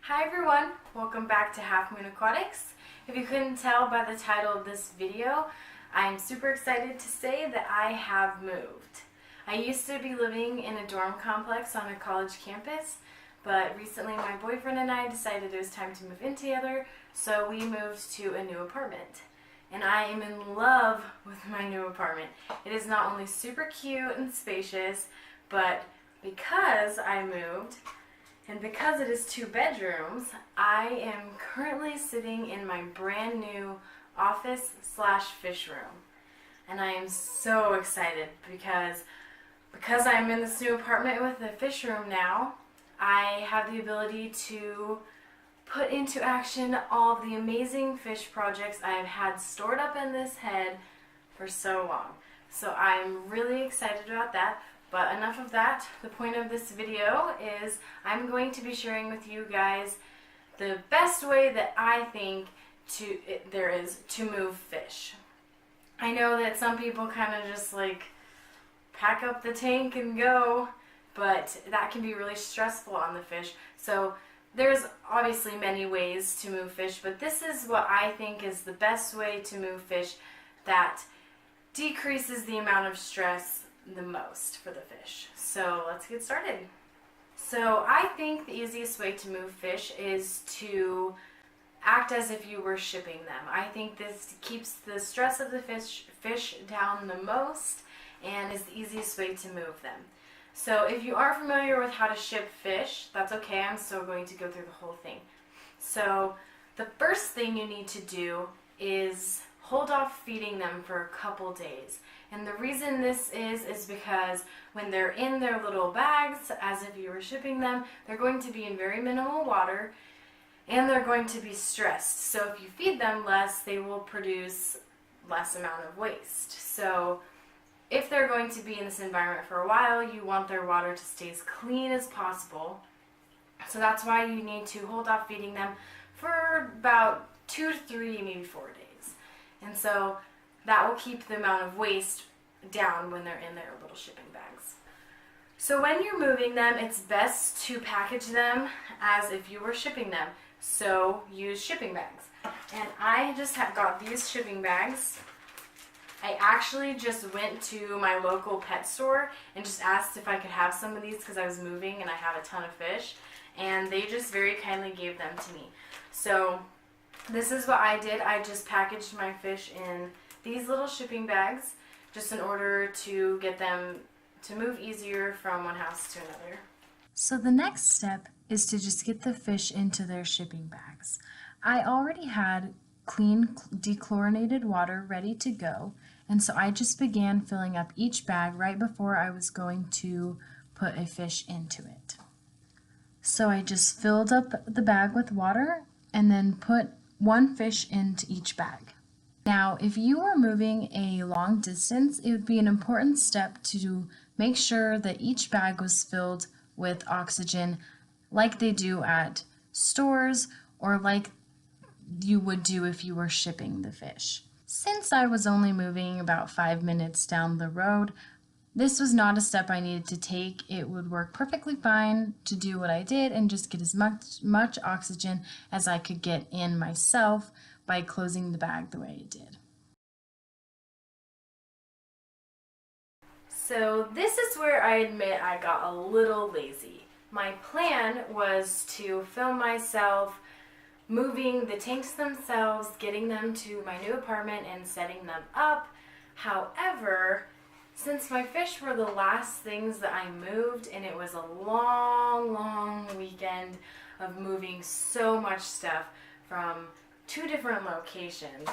Hi everyone, welcome back to Half Moon Aquatics. If you couldn't tell by the title of this video, I'm super excited to say that I have moved. I used to be living in a dorm complex on a college campus, but recently my boyfriend and I decided it was time to move in together, so we moved to a new apartment. And I am in love with my new apartment. It is not only super cute and spacious, but because I moved, and because it is 2 bedrooms, I am currently sitting in my brand new office/fish room. And I am so excited because I'm in this new apartment with a fish room now, I have the ability to put into action all of the amazing fish projects I have had stored up in this head for so long. So I'm really excited about that. But enough of that. The point of this video is I'm going to be sharing with you guys the best way that I think there is to move fish. I know that some people kind of just like pack up the tank and go, but that can be really stressful on the fish. So there's obviously many ways to move fish, but this is what I think is the best way to move fish that decreases the amount of stress the most for the fish. So let's get started. So I think the easiest way to move fish is to act as if you were shipping them. I think this keeps the stress of the fish down the most and is the easiest way to move them. So if you are familiar with how to ship fish, that's okay. I'm still going to go through the whole thing. So the first thing you need to do is hold off feeding them for a couple days. And the reason this is because when they're in their little bags, as if you were shipping them, they're going to be in very minimal water and they're going to be stressed. So if you feed them less, they will produce less amount of waste. So if they're going to be in this environment for a while, you want their water to stay as clean as possible. So that's why you need to hold off feeding them for about 2 to 3, maybe 4 days. And so that will keep the amount of waste down when they're in their little shipping bags. So when you're moving them, it's best to package them as if you were shipping them. So use shipping bags. And I just got these shipping bags. I actually just went to my local pet store and just asked if I could have some of these because I was moving and I have a ton of fish. And they just very kindly gave them to me. So this is what I did. I just packaged my fish in these little shipping bags just in order to get them to move easier from one house to another. So the next step is to just get the fish into their shipping bags. I already had clean dechlorinated water ready to go, and so I just began filling up each bag right before I was going to put a fish into it. So I just filled up the bag with water and then put 1 fish into each bag. Now, if you are moving a long distance, it would be an important step to make sure that each bag was filled with oxygen like they do at stores or like you would do if you were shipping the fish. Since I was only moving about 5 minutes down the road, this was not a step I needed to take. It would work perfectly fine to do what I did and just get as much oxygen as I could get in myself by closing the bag the way it did. So this is where I admit I got a little lazy. My plan was to film myself moving the tanks themselves, getting them to my new apartment and setting them up. However, since my fish were the last things that I moved and it was a long weekend of moving so much stuff from 2 different locations,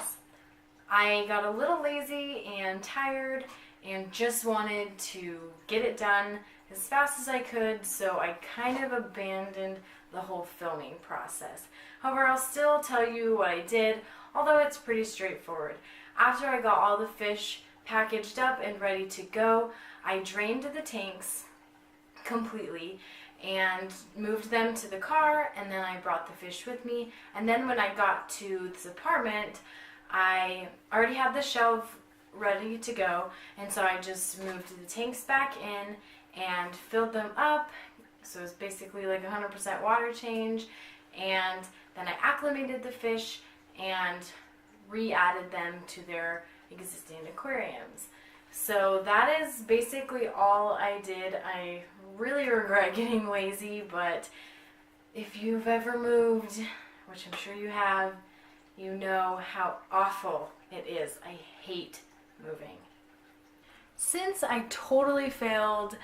I got a little lazy and tired and just wanted to get it done as fast as I could, so I kind of abandoned the whole filming process. However, I'll still tell you what I did, although it's pretty straightforward. After I got all the fish packaged up and ready to go, I drained the tanks completely and moved them to the car, and then I brought the fish with me. And then when I got to this apartment, I already had the shelf ready to go, and so I just moved the tanks back in and filled them up. So it's basically like 100% water change, and then I acclimated the fish and re-added them to their existing aquariums. So that is basically all I did. I really regret getting lazy, but if you've ever moved, which I'm sure you have, you know how awful it is. I hate moving. Since I totally failed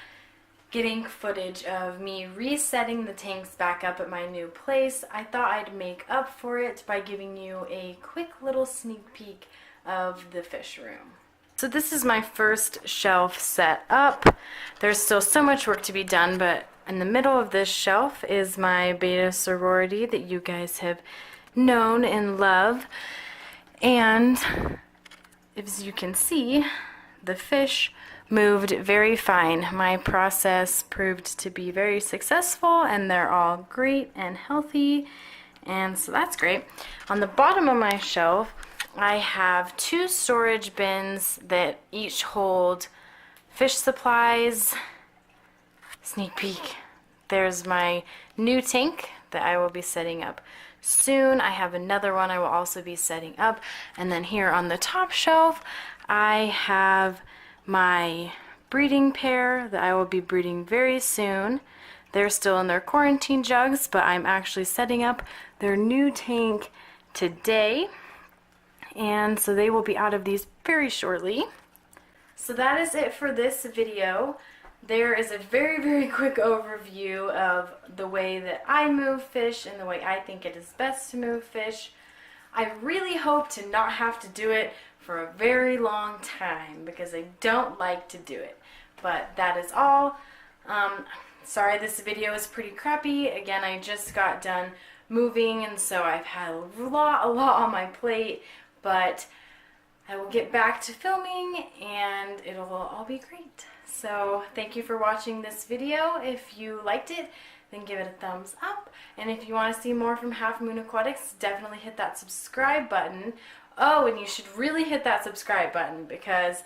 getting footage of me resetting the tanks back up at my new place, I thought I'd make up for it by giving you a quick little sneak peek of the fish room. So this is my first shelf set up. There's still so much work to be done, but in the middle of this shelf is my beta sorority that you guys have known and love. And as you can see, the fish moved very fine. My process proved to be very successful, and they're all great and healthy, and so that's great. On the bottom of my shelf, I have 2 storage bins that each hold fish supplies. Sneak peek. There's my new tank that I will be setting up soon. I have another one I will also be setting up. And then here on the top shelf, I have my breeding pair that I will be breeding very soon. They're still in their quarantine jugs, but I'm actually setting up their new tank today. And so they will be out of these very shortly. So that is it for this video. There is a very, very quick overview of the way that I move fish and the way I think it is best to move fish. I really hope to not have to do it for a very long time because I don't like to do it. But that is all. Sorry this video is pretty crappy. Again, I just got done moving, and so I've had a lot on my plate. But I will get back to filming and it'll all be great. So thank you for watching this video. If you liked it, then give it a thumbs up. And if you want to see more from Half Moon Aquatics, definitely hit that subscribe button. Oh, and you should really hit that subscribe button because,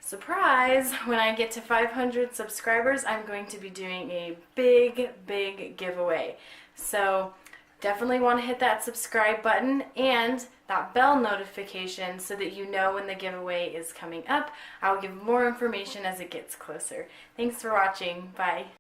surprise, when I get to 500 subscribers, I'm going to be doing a big giveaway. So definitely want to hit that subscribe button and that bell notification so that you know when the giveaway is coming up. I'll give more information as it gets closer. Thanks for watching. Bye.